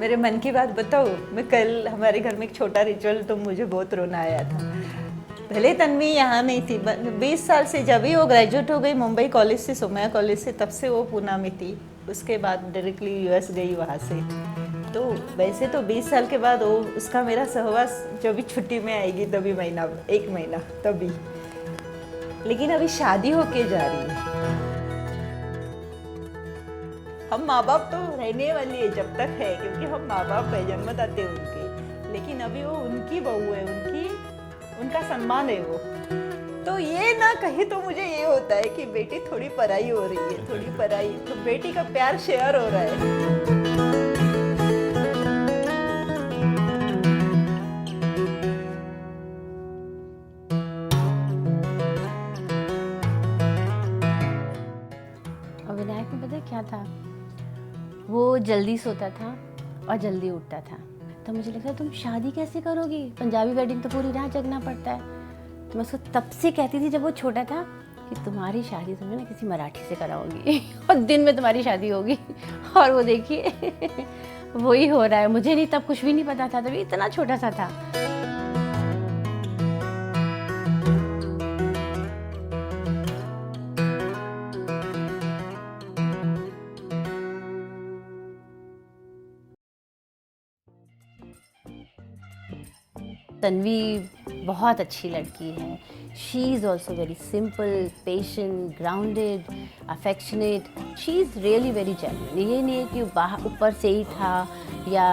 मेरे मन की बात बताऊँ, मैं कल हमारे घर में एक छोटा रिचुअल तो मुझे बहुत रोना आया था। पहले तन्वी यहाँ नहीं थी, 20 साल से जब ही वो ग्रेजुएट हो गई मुंबई कॉलेज से, सोमया कॉलेज से, तब से वो पूना में थी। उसके बाद डायरेक्टली यूएस गई वहाँ से। तो वैसे तो 20 साल के बाद वो उसका मेरा सहवास जब भी छुट्टी में आएगी तभी महीना, 1 महीना तभी। लेकिन अभी शादी होके जा रही है। हम माँ बाप तो रहने वाली है जब तक है, क्योंकि हम माँ बाप है, जन्मदाते उनके। लेकिन अभी वो उनकी बहू है, उनका सम्मान है वो। तो ये ना कहे तो मुझे ये होता है कि बेटी थोड़ी पराई हो रही है, थोड़ी पराई, तो बेटी का प्यार शेयर हो रहा है। विनायक में पता है क्या था, वो जल्दी सोता था और जल्दी उठता था। तो मुझे लगा तुम शादी कैसे करोगी, पंजाबी वेडिंग तो पूरी रात जगना पड़ता है। तो मैं उसको तब से कहती थी जब वो छोटा था कि तुम्हारी शादी तो मैं ना किसी मराठी से कराऊंगी और दिन में तुम्हारी शादी होगी। और वो देखिए वही हो रहा है। मुझे नहीं, तब कुछ भी नहीं पता था, तभी इतना छोटा सा था। तन्वी बहुत अच्छी लड़की है। She is also very simple, patient, grounded, affectionate. She is really very genuine. ये नहीं है कि बाहर ऊपर से ही था या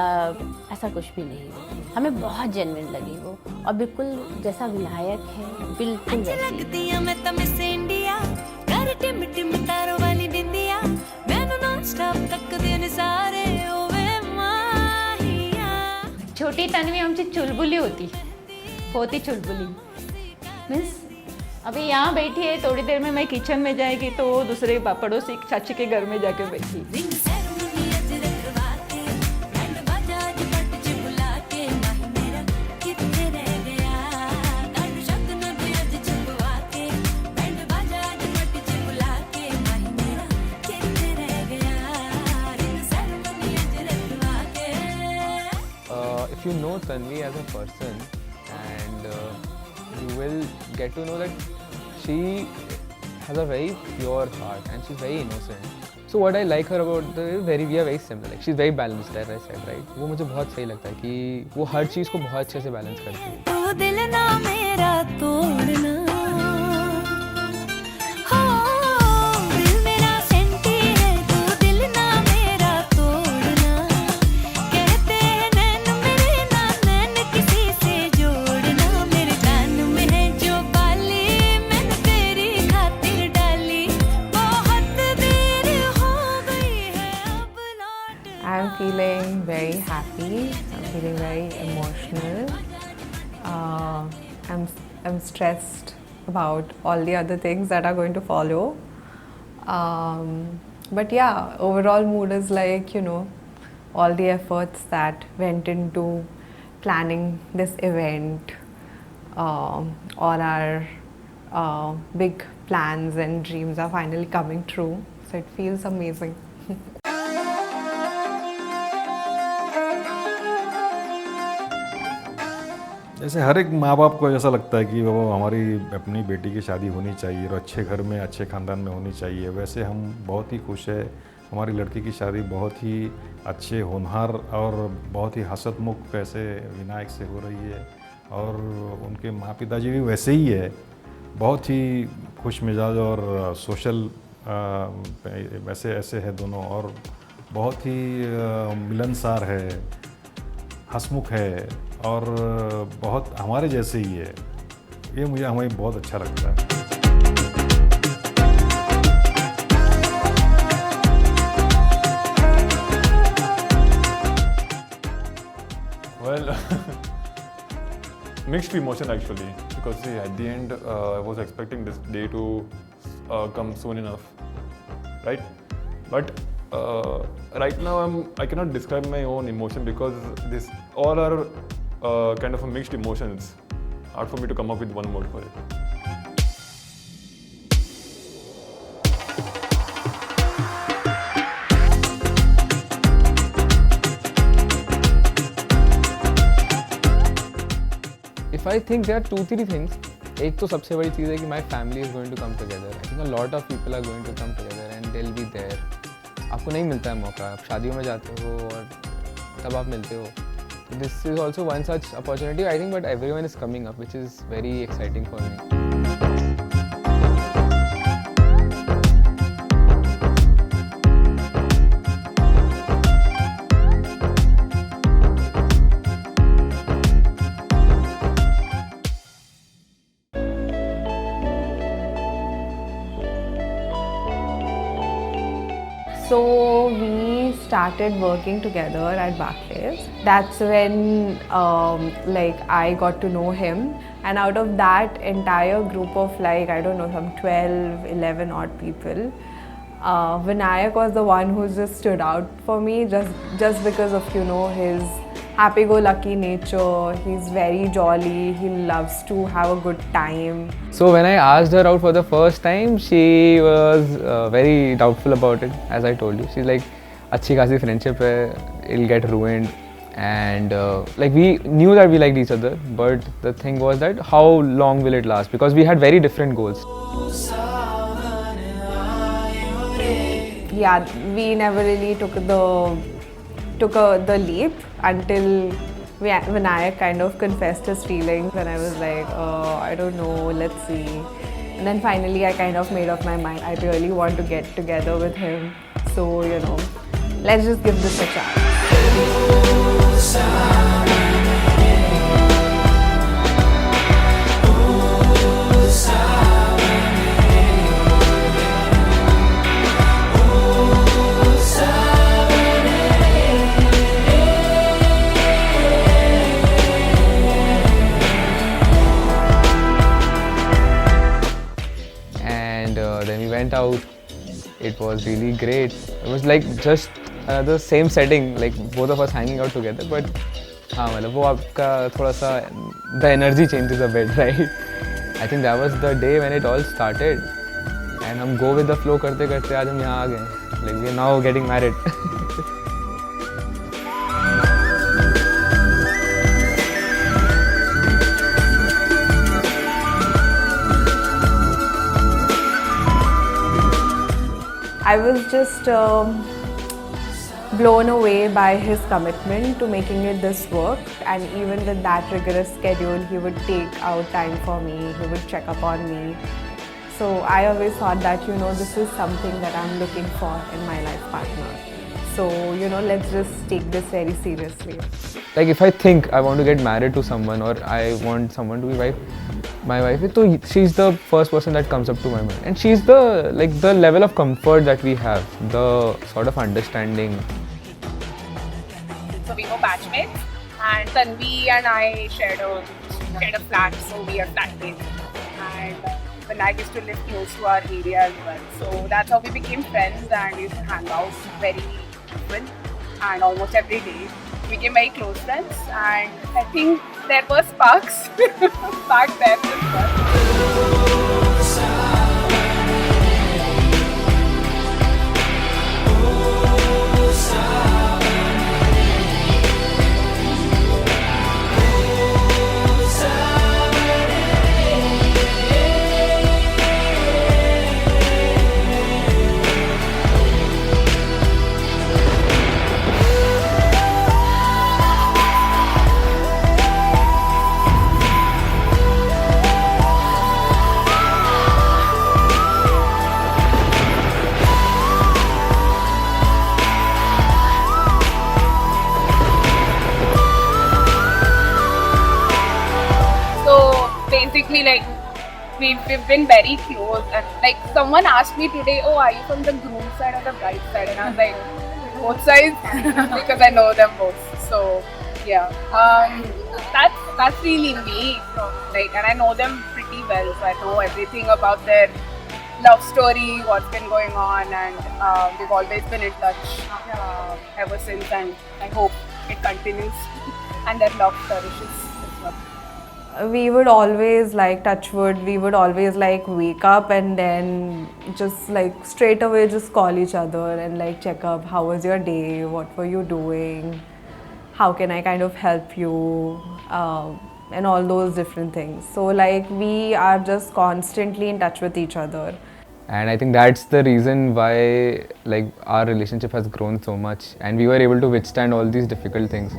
ऐसा कुछ भी नहीं। हमें बहुत जेन्युइन लगी वो, और बिल्कुल जैसा विनायक है बिल्कुल वैसी। छोटी तन्वी आमची चुलबुली होती चुलबुली। मीन्स अभी यहाँ बैठी है, थोड़ी देर में मैं किचन में जाएगी तो वो दूसरे पड़ोसी चाची के घर में जाके बैठी। If you know Tanvi as a person, and you will get to know that she has a very pure heart and she's very innocent. So what I like her about we are very similar. Like she's very balanced, as I said, right? वो मुझे बहुत सही लगता है कि वो हर चीज़ को बहुत अच्छे से बैलेंस करती है। तो दिल ना मेरा तोड़ना, I'm feeling very happy. I'm feeling very emotional. I'm stressed about all the other things that are going to follow. But yeah, overall mood is like, all the efforts that went into planning this event, all our big plans and dreams are finally coming true. So it feels amazing. जैसे हर एक माँ बाप को ऐसा लगता है कि वो हमारी अपनी बेटी की शादी होनी चाहिए और अच्छे घर में, अच्छे ख़ानदान में होनी चाहिए। वैसे हम बहुत ही खुश है, हमारी लड़की की शादी बहुत ही अच्छे, होनहार और बहुत ही हसतमुख ऐसे विनायक से हो रही है। और उनके माँ पिताजी भी वैसे ही है, बहुत ही खुश मिजाज और सोशल वैसे ऐसे है दोनों, और बहुत ही मिलनसार है, हंसमुख है और बहुत हमारे जैसे ही है। ये मुझे हमें बहुत अच्छा लगता है। Well, mixed emotion actually, because see, at the end I was expecting this day to come soon enough, right? But right now I cannot describe my own emotion, because this all are kind of a mixed emotions. Hard for me to come up with one word for it. If I think there are 2-3 things. एक तो सबसे बड़ी चीज़ है कि my family is going to come together. I think a lot of people are going to come together and they'll be there. आपको नहीं मिलता है मौका, आप शादियों में जाते हो और तब आप मिलते हो. So this is also one such opportunity, I think, but everyone is coming up, which is very exciting for me. So we started working together at Barclays. That's when like I got to know him, and out of that entire group of like I don't know some 12, 11 odd people, Vinayak was the one who just stood out for me just because of his happy-go-lucky nature. He's very jolly. He loves to have a good time. So when I asked her out for the first time, she was very doubtful about it, as I told you. She's like, अच्छी खासी friendship है, it'll get ruined. And like we knew that we liked each other, but the thing was that how long will it last? Because we had very different goals. Yeah, we never really took the leap until Vinayak kind of confessed his feelings, and I was like, I don't know, let's see. And then finally I kind of made up my mind. I really want to get together with him. So, let's just give this a chance. And then we went out. It was really great. It was like just the same setting, like both of us hanging out together. But हाँ मतलब वो आपका थोड़ा सा the energy changes a bit, right? I think that was the day when it all started. And हम go with the flow करते करते आज हम यहाँ आ गए. Like we are now getting married. I was just blown away by his commitment to making it this work, and even with that rigorous schedule, he would take out time for me, he would check up on me. So I always thought that, this is something that I'm looking for in my life partner. So, let's just take this very seriously. Like if I think I want to get married to someone or I want someone to be my wife, so she's the first person that comes up to my mind, and she's the level of comfort that we have, the sort of understanding. So we were batchmates, and Tanvi and I shared a flat, so we are flatmates. And Vinayak used to live close to our area as well, so that's how we became friends, and we used to hang out very often and almost every day. We became very close friends, and I think there were sparks back then as well. Basically, like we've been very close, and like someone asked me today, oh, are you from the groom side or the bride side? And I was like, both sides, because I know them both. So yeah, that's really me. So, like, and I know them pretty well, so I know everything about their love story, what's been going on, and we've always been in touch ever since, and I hope it continues and their love flourishes as well. We would always touch wood, we would always wake up and then just straight away just call each other and check up, how was your day, what were you doing, how can I kind of help you, and all those different things. So like we are just constantly in touch with each other. And I think that's the reason why like our relationship has grown so much, and we were able to withstand all these difficult things.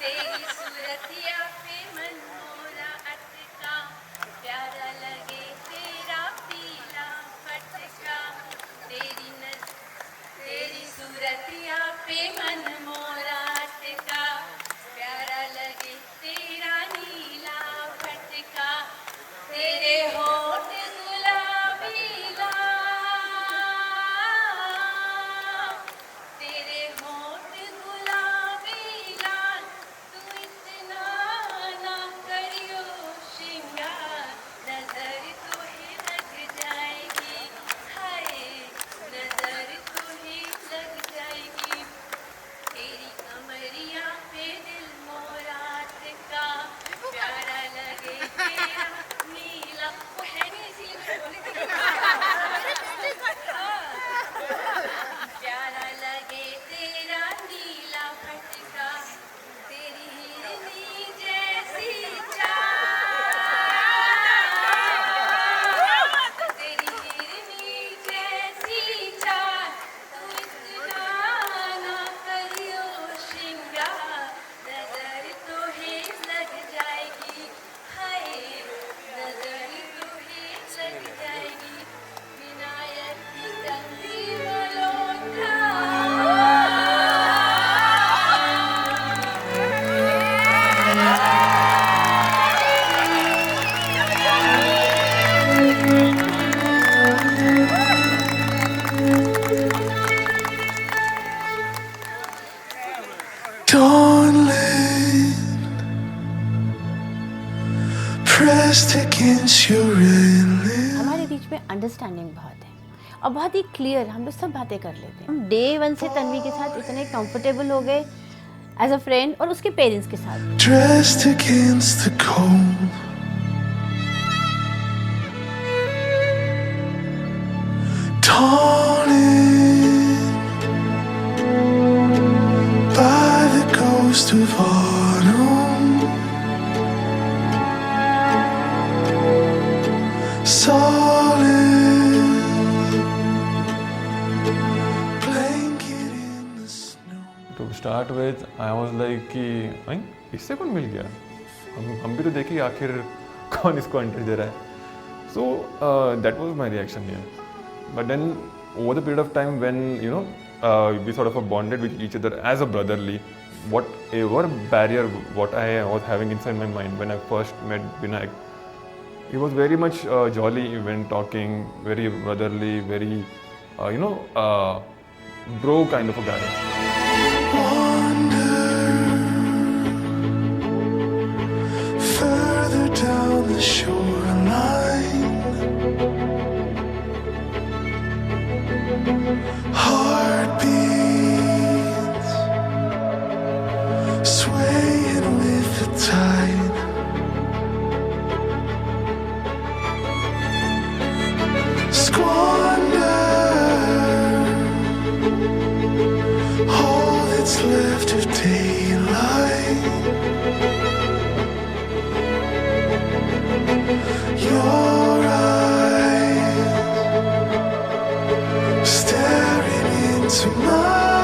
तेरी सूरतिया पे मन मोरा अटका, प्यारा लगे तेरा पीला फटका। तेरी सूरतिया पे मन मोरा अटका, प्यारा लगे तेरा नीला फटका। तेरे होठ गुलाबी लाल, तेरे होठ गुलाबी लाल, तू इतना ना करियो श्रृंगार, नजर तुम्हें लग जाएगी, हाय नजर तुम्हें लग जाएगी। तेरी कमरिया पे दिल मोरा अटका, प्यारा लगे तेरा नीला, वो है नहीं इसीलिए प्यारा लगे तेरा नीला फटका। तेरी हिरनी जैसी चाल, तेरी हिरनी जैसी चाल, तू इतना ना करियो श्रृंगार, नजर तुम्हें लग जाएगी, हाय नजर तुम्हें लग जाएगी। विनायक की तंगी Malhotra, Darling, pressed against your railing. हमारे बीच में अंडरस्टैंडिंग बहुत है और बहुत ही क्लियर, हम लोग सब बातें कर लेते हैं। हम डे 1 से तन्वी के साथ इतने कंफर्टेबल हो गए एज अ फ्रेंड और उसके पेरेंट्स के साथ। Dressed against the cold, dawning by the ghost of autumn, solid blanket in the snow. To start with, I was like कि "अं, इससे कौन मिल गया, हम भी तो देखें आखिर कौन इसको एंट्री दे रहा है." So that was my reaction here. But then over the period of time when we sort of bonded with each other as a brotherly, whatever barrier what I was having inside my mind when I first met Vinayak, he was very much jolly when talking, very brotherly, very bro kind of a guy. Wander further down the shoreline, heartbeats swaying with the tide. Squander all that's left of daylight. Your eyes staring into mine.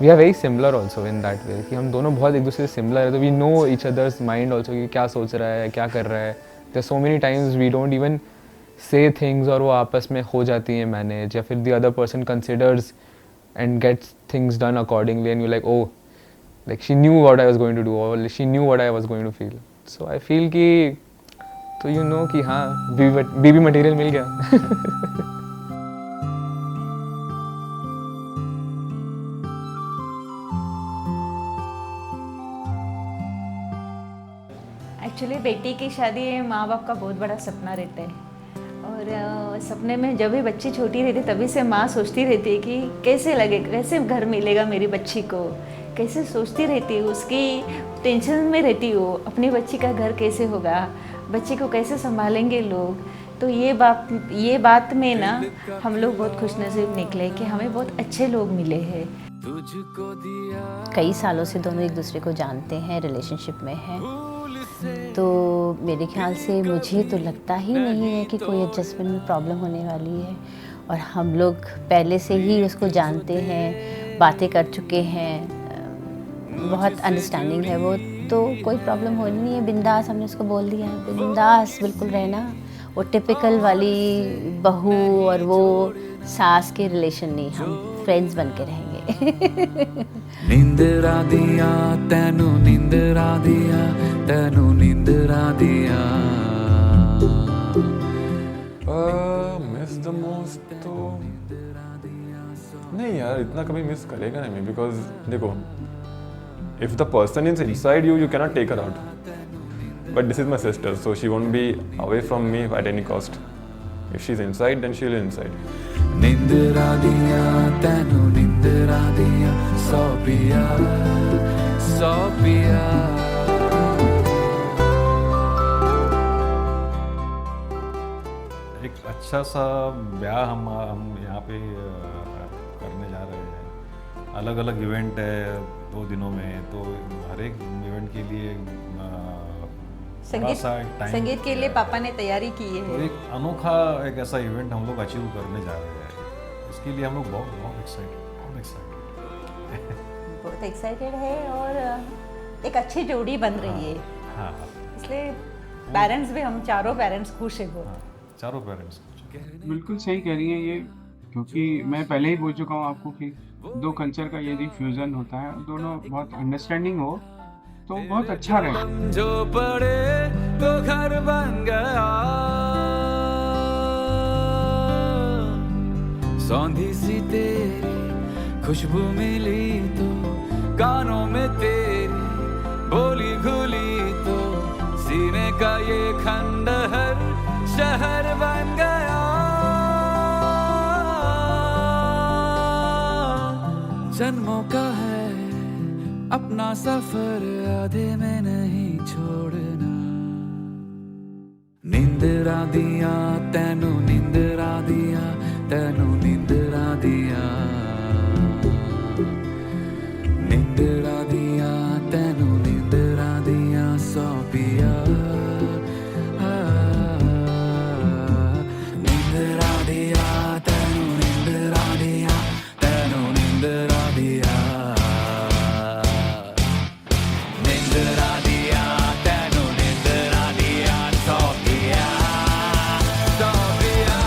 We are very similar also in that way कि हम दोनों बहुत एक दूसरे से similar है, तो we know each other's mind also कि क्या सोच रहा है, क्या कर रहा है. There so many times we don't even say things और वो आपस में हो जाती हैं मैनेज, या फिर the other person considers and gets things done accordingly, and you're like, oh, like she knew what I was going to do, or she knew what I was going to feel. So I feel कि तो you know कि हाँ BB material मिल गया. Actually बेटी की शादी माँ बाप का बहुत बड़ा सपना रहता है, और सपने में जब भी बच्ची छोटी रहती तभी से माँ सोचती रहती है कि कैसे लगे, कैसे घर मिलेगा मेरी बच्ची को, कैसे सोचती रहती है, उसकी टेंशन में रहती हो अपनी बच्ची का घर कैसे होगा, बच्ची को कैसे संभालेंगे लोग. तो ये बात में ना हम लोग बहुत खुशनसीब निकले कि हमें बहुत अच्छे लोग मिले हैं. कई सालों से दोनों एक दूसरे को जानते हैं, रिलेशनशिप में हैं, तो मेरे ख्याल से मुझे तो लगता ही नहीं है कि कोई एडजस्टमेंट में प्रॉब्लम होने वाली है. और हम लोग पहले से ही उसको जानते हैं, बातें कर चुके हैं, बहुत अंडरस्टैंडिंग है वो, तो कोई प्रॉब्लम होनी नहीं है. बिंदास हमने उसको बोल दिया है, बिंदास बिल्कुल रहना. वो टिपिकल वाली बहू और वो सास के रिलेशन नहीं, हम फ्रेंड्स बन के रहेंगे. निंदरा दिया तेनू, निंदरा दिया तेनू, निंदरा दिया. मिस द मोस्ट तो नहीं यार, इतना कभी मिस करेगा नहीं मैं, बिकॉज देखो if the person is inside you, you cannot take her out. But this is my sister, so she won't be away from me at any cost. If she's inside, then she'll be inside. निंदरा दिया तेनू, निंदरा दिया, सौ पिया, सौ पिया. एक अच्छा सा ब्याह हम यहाँ पे करने जा रहे हैं. अलग अलग इवेंट है 2 दिनों में, तो हर एक इवेंट के लिए संगीत के लिए पापा ने तैयारी की है. तो एक अनोखा एक ऐसा इवेंट हम लोग अचीव करने जा रहे हैं. इसके लिए हम लोग बहुत एक्साइटेड है और एक अच्छी जोड़ी बन रही है. हाँ. इसलिए पेरेंट्स भी, हम चारों पेरेंट्स खुश है बहुत. चारों पेरेंट्स बिल्कुल सही कह रही हैं ये, क्योंकि मैं पहले ही बोल चुका हूँ आपको कि 2 कल्चर का यदि फ्यूजन होता है, दोनों बहुत अंडरस्टैंडिंग हो तो बहुत अच्छा रहे. जो पड़े तो घर बन गया, सौंधी सी तेरी खुशबू मिली तो, कानों में तेरी बोली घुली तो, सीने का ये खंडहर शहर बन गया. जन्मों का है अपना सफर, आधे में नहीं छोड़ना. निंदरा दिया तेनू, निंदरा दिया तेनू, निंदरा दिया. निंदरा दिया तेनू, निंदरा दिया, सौ पिया. निंदरा दिया तेनू, निंदरा दिया तेनू, निंदरा दिया. निंदरा दिया तेनू, निंदरा दिया, सौ पिया, सौ पिया.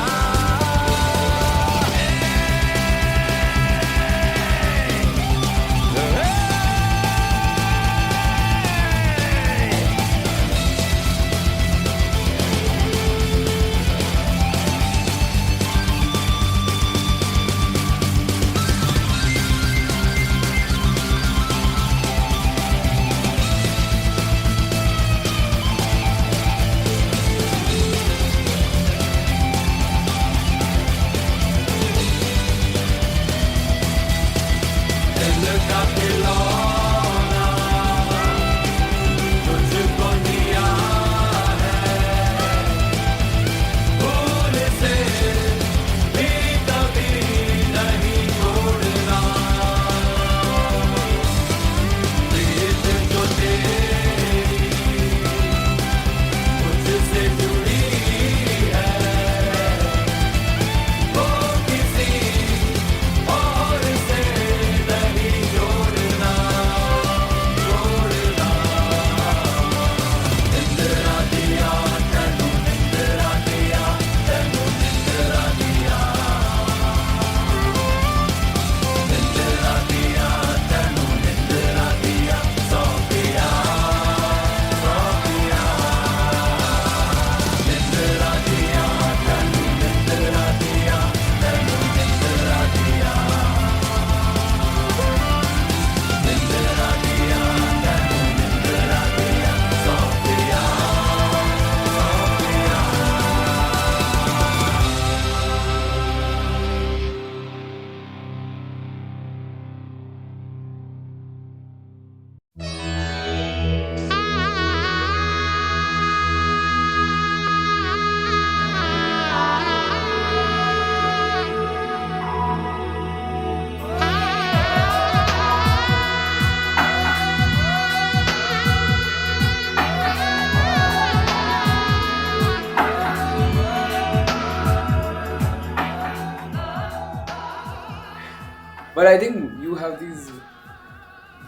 But I think you have these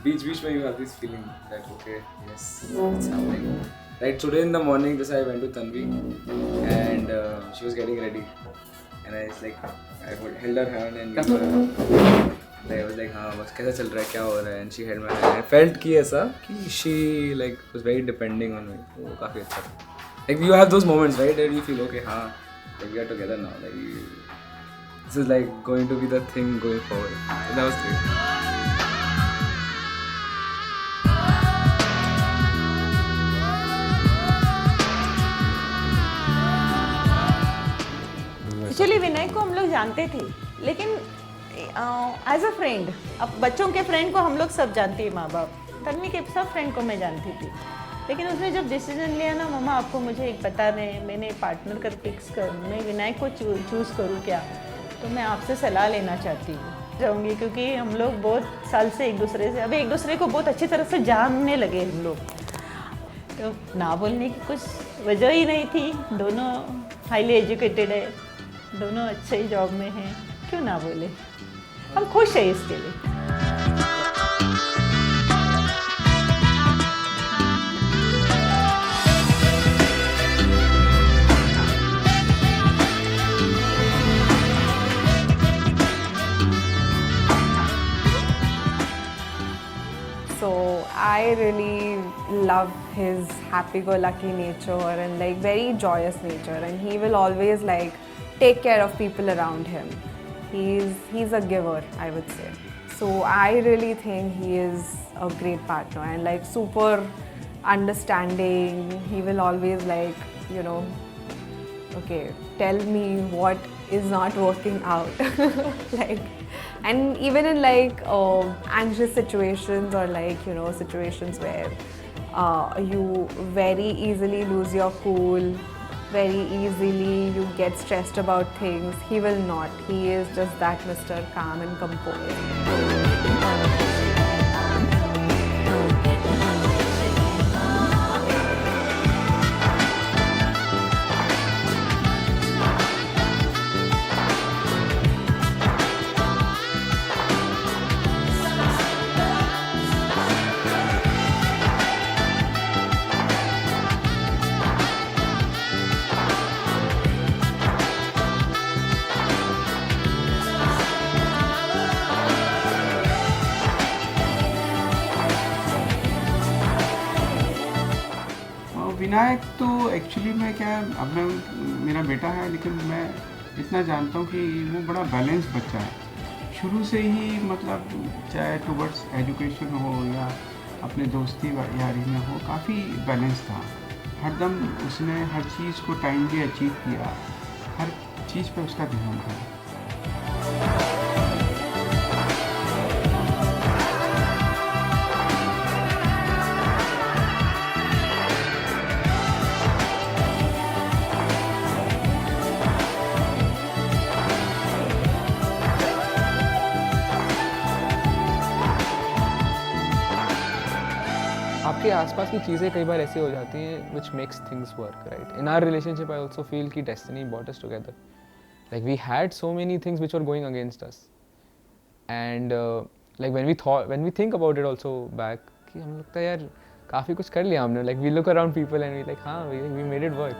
beach where you have this feeling that okay, yes, it's happening. Like today in the morning, just I went to Tanvi and she was getting ready, and I was like, I held her hand and I was like, हाँ बस कैसा चल रहा है क्या हो रहा है, and she held my hand. I felt कि ऐसा कि she like was very depending on me. वो काफी अच्छा था. Like you have those moments, right, where you feel okay, हाँ, like we are together now. Like this is like going to be the thing going forward. And that was great. Actually Vinay को हम लोग जानते थे, लेकिन as a friend, अब बच्चों के फ्रेंड को हम लोग सब जानते हैं, माँ बाप, तन्वी के सब फ्रेंड को मैं जानती थी, लेकिन उसने जब डिसीजन लिया ना, मम्मा आपको मुझे एक पता नहीं, मैंने पार्टनर कर फिक्स कर, मैं विनय को चूज़ करूँ क्या, तो मैं आपसे सलाह लेना चाहती हूँ जाऊँगी, क्योंकि हम लोग बहुत साल से एक दूसरे से, अभी एक दूसरे को बहुत अच्छी तरह से जानने लगे हम लोग, तो ना बोलने की कुछ वजह ही नहीं थी, दोनों हाईली एजुकेटेड है, दोनों अच्छे जॉब में हैं, क्यों ना बोले, हम खुश हैं इसके लिए। So I really love his happy-go-lucky nature and like very joyous nature, and he will always like take care of people around him. He's a giver, I would say. So I really think he is a great partner and like super understanding. He will always like, you know, okay, tell me what is not working out. Like, and even in like anxious situations or like, you know, situations where you very easily lose your cool, very easily you get stressed about things, he will not. He is just that Mr. Calm and composed. Vinayak तो actually मैं क्या, अब मैं मेरा बेटा है, लेकिन मैं इतना जानता हूँ कि वो बड़ा बैलेंस बच्चा है शुरू से ही, मतलब चाहे टुवर्ड्स एजुकेशन हो या अपने दोस्ती यारी में हो, काफ़ी बैलेंस था, हरदम उसने हर चीज़ को टाइमली अचीव किया, हर चीज़ पे उसका ध्यान था। आपके आसपास की चीज़ें कई बार ऐसी हो जाती हैं which makes things work, right? In our relationship, I also feel कि destiny brought us together. Like we had so many things which were going against us, and like when we think about it also back, कि हमें लगता है यार काफ़ी कुछ कर लिया हमने. Like we look around people and we like हाँ we made it work.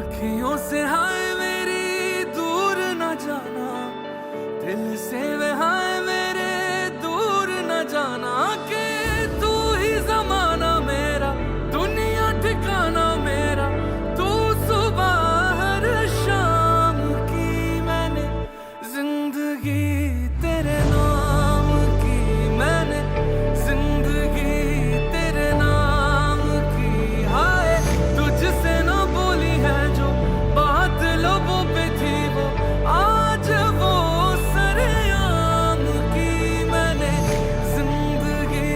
अखियों से हाय मेरी दूर न जाना, दिल से हाय मेरे दूर न जाना, कि तू ही ज़माना मेरा, दुनिया ठिकाना मेरा, तू सुबह हर शाम की मैंने जिंदगी तेरे नाम की, मैंने जिंदगी तेरे नाम की, हाय तुझसे न बोली है जो बात लोगों पे थी, वो आज वो सरेआम की, मैंने जिंदगी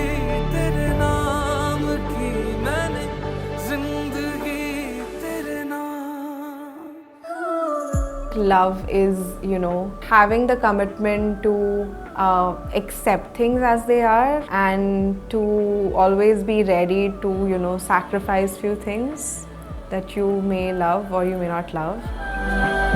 तेरे नाम की, मैंने जिंदगी तेरे नाम। Love is, you know, having the commitment to accept things as they are and to always be ready to, you know, sacrifice few things that you may love or you may not love.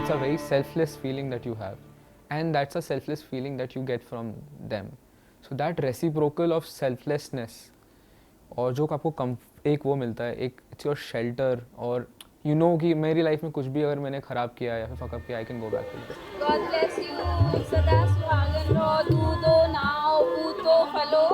it's a very selfless feeling that you have, and that's a selfless feeling that you get from them. So that reciprocal of selflessness, और जो आपको एक वो मिलता है, एक it's your shelter, और you know कि मेरी लाइफ में कुछ भी अगर मैंने ख़राब किया या फिर fuck up किया, I can go back to it. God bless you. सदा सुहागन रहो, दूधो नाव, पूतो फलो.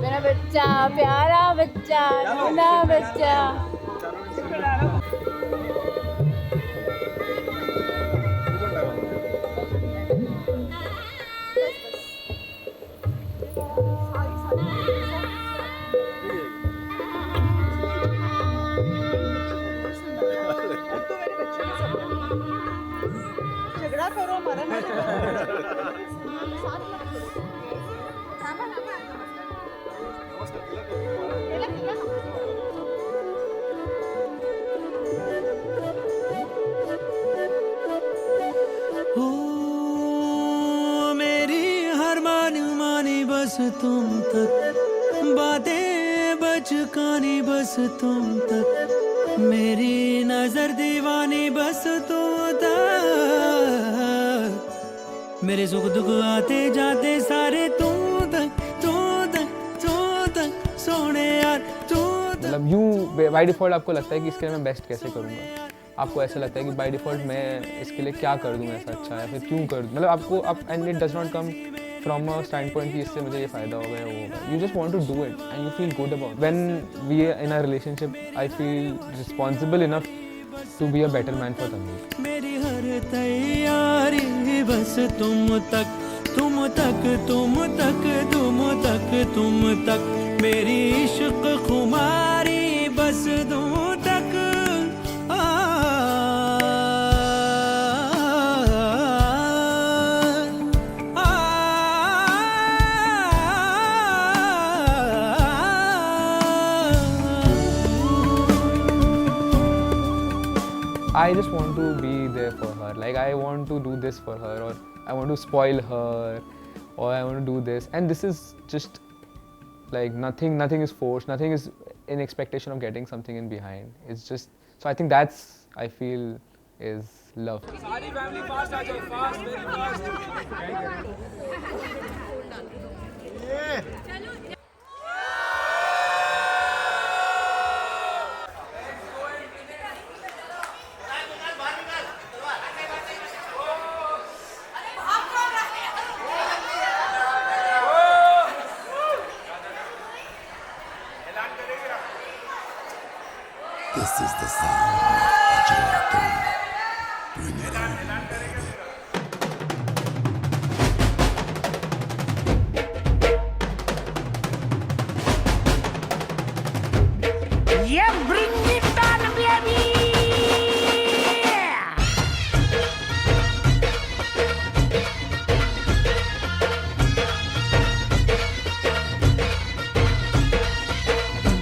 मेरा बच्चा, प्यारा बच्चा, नूना बच्चा. झगड़ा करो, मरन मत करो. हो मेरी हर मानी बस तुम तक, बातें बचकानी बस तुम तक, मेरी नजर दीवानी बस तुम तक, मेरे सुख दुख आते जाते सारे तुम तक सोने यार तुम तक. मतलब यूँ बाई डिफ़ॉल्ट आपको लगता है कि इसके लिए मैं बेस्ट कैसे करूँगा, आपको ऐसा लगता है कि बाई डिफ़ॉल्ट मैं इसके लिए क्या कर दूँ ऐसा अच्छा, या फिर क्यों कर दूँ, मतलब आपको आप, and it does not come from a standpoint कि इससे मुझे ये फ़ायदा होगा या वो होगा. You just want to do it and you feel good about. When we are in a relationship I feel responsible enough to be a better man for Tanvi. मेरी हर तैयारी बस तुम तक, तुम तक, तुम तक, तुम तक, तुम तक, मेरी इश्क खुमारी बस तुम तक. I just want to be there for her. Like I want to do this for her, or I want to spoil her, or I want to do this. And this is just like nothing is forced. Nothing is in expectation of getting something in behind. It's just, so I think that's, I feel, is love. This is the sound of Ajay. Bring it on, baby. Yeah, bring it on, baby.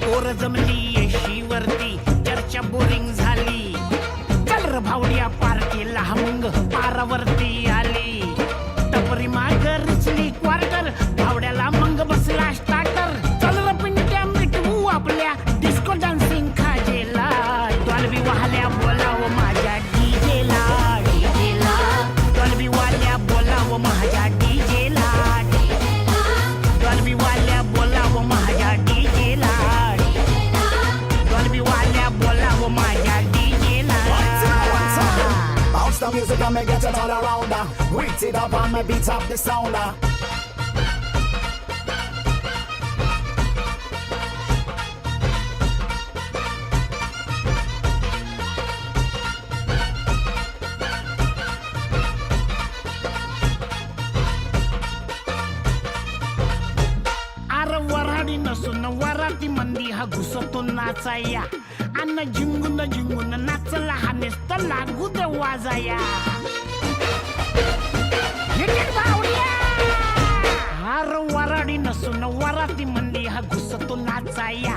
पोर जमली येशीवरती, चर्चा boring झाली. चल र भावड्या पार्टीला मग पारावरती आली. टपरी माग richly quarter, भावड्याला मग बसला starter. चल र पिंट्या मिटवू आपल्या डिस्को डान्सिंग खाजेला. डॉल्बी वाल्या बोलाव माझ्या डीजेला, डीजेला. डॉल्बी वाल्या बोलाव माझ्या डीजेला, डॉल्बी वाल्या बोलाव माझ्या डीजेला, डॉल्बी वाल्या बोलाव माझ्या डीजेला. Bounce the music and me get it all around. Wait it up and me beat up the sound. आर वराडी नसून वराती मंदी हा घुसतो नाचाया. अन्न झिंगून झिंगून नाचला हा नेस्त लागू दे वाजाया. आर वराडी नसून वराती मंदी हा घुसतो नाचाया.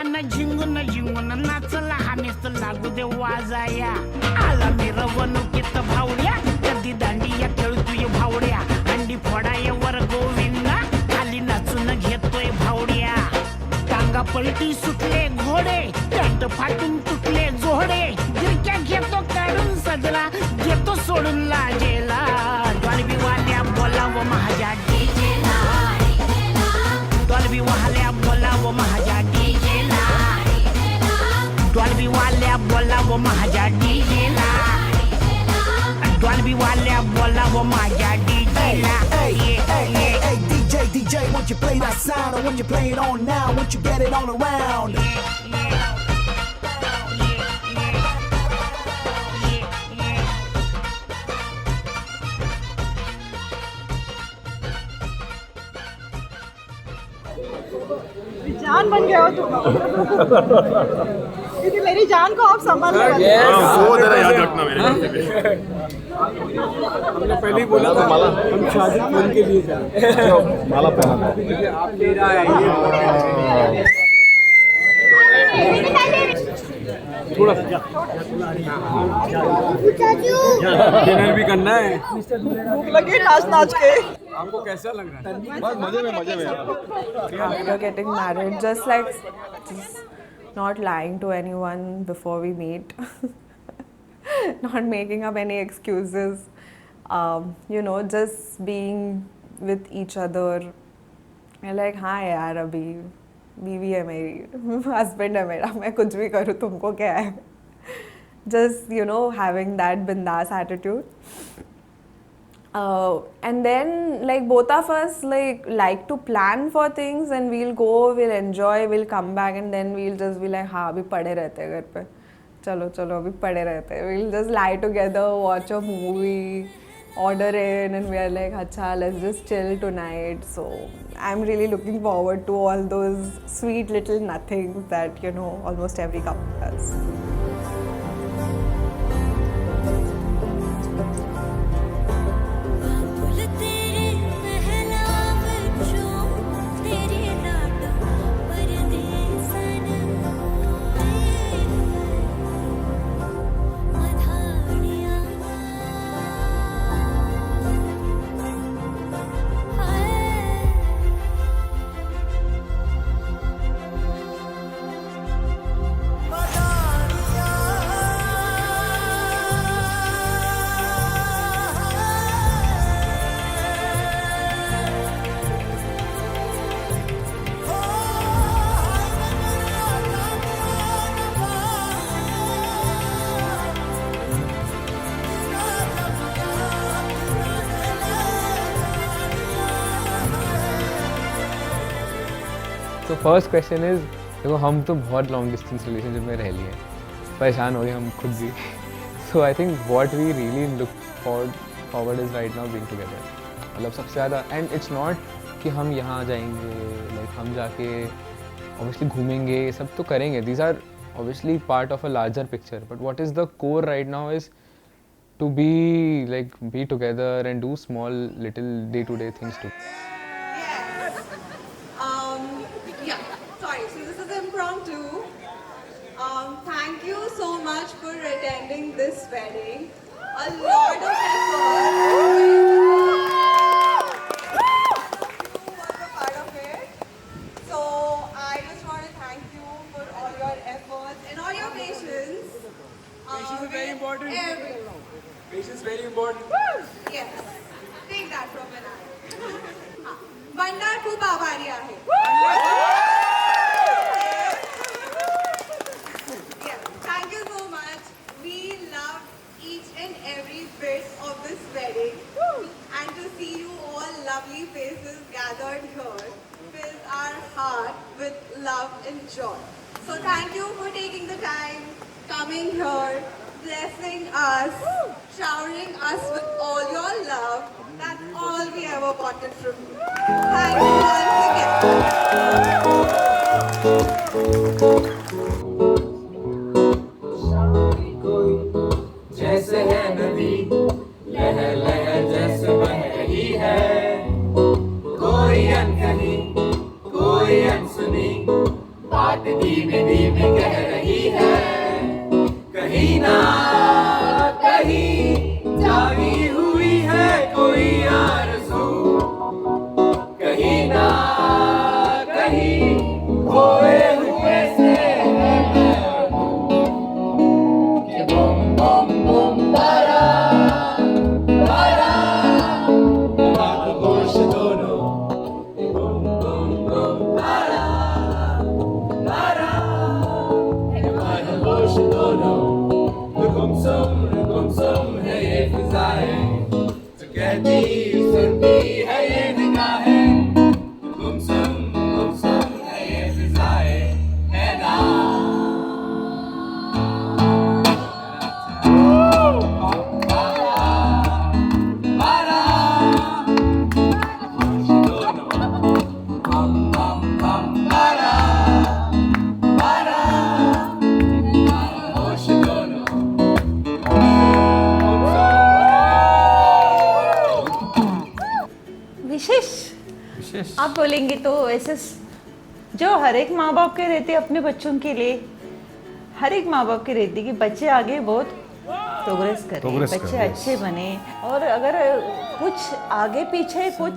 मन झिंगून झिंगून नाचला हानेस लागू दे वाजाया आला मिरवणुकीत भावड्या कधी दांडिया खेळतोय भावड्या अंडी फोडाय वर गोविंदा खाली नाचून घेतोय भावड्या टांगा पलटी सुटले घोडे पॅन्ट फाटून तुटले जोडे गिरक्या घेतो काढून सजला घेतो सोडून लाजेला डॉल्बी वाल्या बोलावं माझ्या डीजेला डॉल्बी वाल्या बोलावं माझ्या डीजेला डॉल्बी वाल्या बोलावं माझ्या डीजेला डॉल्बी वाल्या बोलावं माझ्या डीजेला DJ, won't you play that sound? Or when you play it on now, won't you get it all around? जान बन गया हो तुम क्योंकि मेरी जान को आप संभाल रहे वो जरा याद रखना मेरे हमने पहले ही बोला था हम शादी फोन के लिए जा माला पहना आप मेरा है थोड़ा डिनर भी करना है भूख लगी नाच नाच के आपको कैसा लग रहा है बस मजे में After getting married, just not lying to anyone before we meet, not making up any excuses, just being with each other. Like, हाँ यार अभी बीवी है मेरी हस्बैंड है मेरा मैं कुछ भी करूँ तुमको क्या है just having that bindas attitude. And then like both of us like to plan for things and we'll go, we'll enjoy, we'll come back and then we'll just be like हाँ अभी पड़े रहते हैं घर पे चलो चलो अभी पड़े रहते हैं. We'll just lie together, watch a movie, order in and we are like अच्छा let's just chill tonight. So I'm really looking forward to all those sweet little nothings that almost every couple does. तो first question is देखो हम तो बहुत long distance relationship में रह लिए परेशान हो गए हम खुद भी. So I think what we really look forward is right now being together. मतलब सबसे ज़्यादा एंड इट्स नॉट कि हम यहाँ जाएंगे लाइक हम जाके ऑब्वियसली घूमेंगे सब तो करेंगे. These are obviously part of a larger picture but what is the core right now is to be together and do small little day-to-day things too. Sorry, so this is impromptu. Thank you so much for attending this wedding. A lot of effort was a part of it. So I just want to thank you for all your efforts and all your patience. Patience is very important. Everyone. Patience very important. Yes. Take that from an eye. Banda खूप आभारी आहे. Yeah. Thank you so much. We loved each and every bit of this wedding. And to see you all lovely faces gathered here fills our heart with love and joy. So thank you for taking the time, coming here, blessing us, showering us with all your love. That's all we ever wanted from you. Thank you once again. जैसे है नदी लहर लहर जैसे बह रही है कोई अनकही कोई अनसुनी बात दी कहीं ना कहीं जागी हुई है कोई आरज़ू, कहीं ना कहीं खोए हुए से है मैं और तू। कि बम बम बम तारा तारा हमारे होश दोनों, बम बम बम तारा तारा हमारे होश दोनों। गुमसुम है ये फिजाएं जो कहती सुनती है ये निगाहें, गुमसुम है ये फिजाएं है ना। विशेष आप बोलेंगे तो ऐसे जो हर एक माँ बाप के रहते अपने बच्चों के लिए, हर एक माँ बाप के रहते कि बच्चे आगे बहुत प्रोग्रेस करें, बच्चे अच्छे बने। और अगर कुछ आगे पीछे कुछ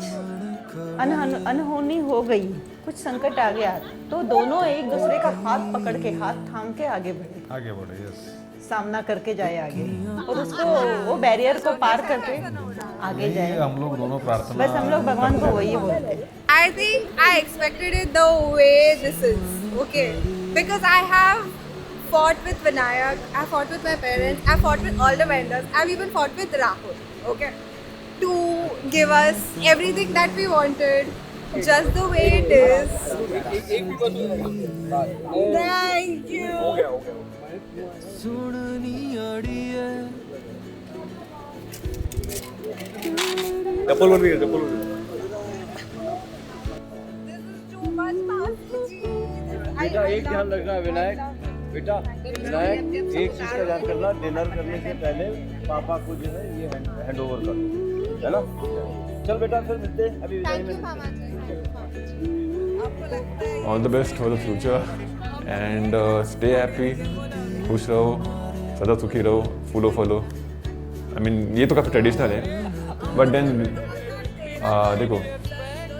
अनहोनी हो गई, कुछ संकट आ गया, तो दोनों एक दूसरे का हाथ पकड़ के, हाथ थाम के आगे बढ़े, यस, सामना करके जाए आगे, और उसको वो बैरियर को पार करके आगे जाए। हम लोग दोनों प्रार्थना, बस हम लोग भगवान को वही बोलते हैं। I think I expected it the way this is, okay? Because I have fought with Vinayak, I fought with my parents, I fought with all the vendors, I've even fought with Rahul, okay? To give us everything that we wanted, just the way it is. Thank you. Double one भी है, double one. बेटा एक ध्यान रखना विनायक, बेटा विनायक एक चीज का ध्यान करना, डिनर करने से पहले पापा को जो है ये हैंड ओवर कर, है ना? चल बेटा फिर मिलते हैं अभी। All the best for the future and stay happy, खुश रहो, सदा सुखी रहो, फूलो फलो। आई मीन ये तो काफ़ी ट्रेडिशनल है, बट देन देखो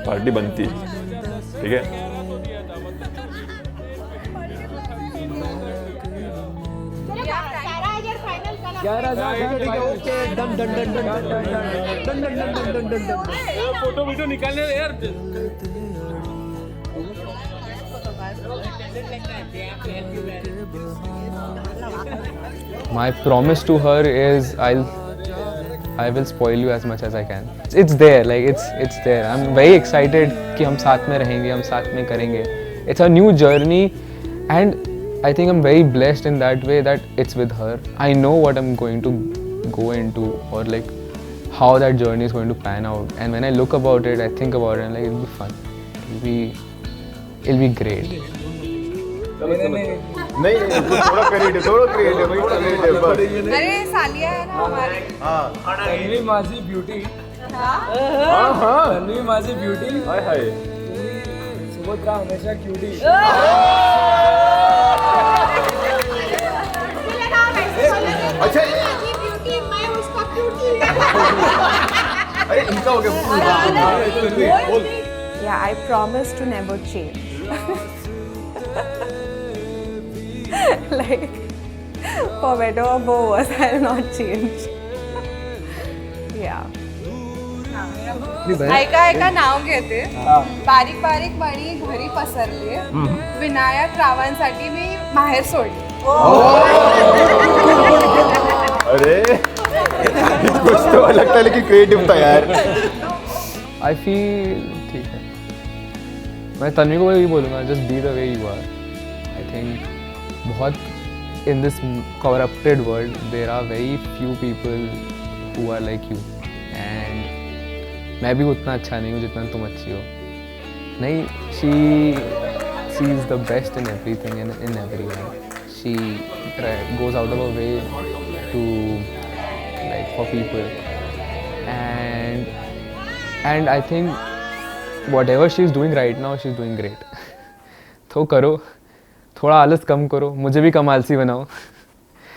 पार्टी बनती है, ठीक है? फोटो वीडियो निकालने यार। My promise to her is I will spoil you as much as I can. It's there, like it's there. I'm very excited कि हम साथ में रहेंगे, हम साथ में करेंगे. It's a new journey, and I think I'm very blessed in that way that it's with her. I know what I'm going to go into, or like how that journey is going to pan out. And when I look about it, I think about it, and like it'll be fun. It'll be great. नहीं थोड़ा credit बस। अरे सालिया है ना हमारी। हाँ तन्वी माझी beauty, हाँ तन्वी माझी ब्यूटी, हाय हाय सुभद्रा हमेशा क्यूटी। अच्छा अरे इनका हो गया। Yeah, I promise to never change. Like, for better or for worse, I'll not change. Yeah. ऐका ऐका नाव घेते, बारीक बारीक मणी घरी पसरले, विनायक रावांसाठी मी बाहेर सोडले. अरे कुछ तो अलग था लेकिन क्रिएटिव था यार। I feel ठीक है, मैं तन्वी को भी बोलूँगा, just be the way you are. I think बहुत in this corrupted world there are very few people who are like you, and मैं भी उतना अच्छा नहीं हूँ जितना तुम अच्छी हो। नहीं, she sees the best in everything and in everyone. She goes out of her way to like for people, and I think whatever she's doing right now, she's doing great. तो करो, थोड़ा आलस कम करो, मुझे भी कम आलसी बनाओ।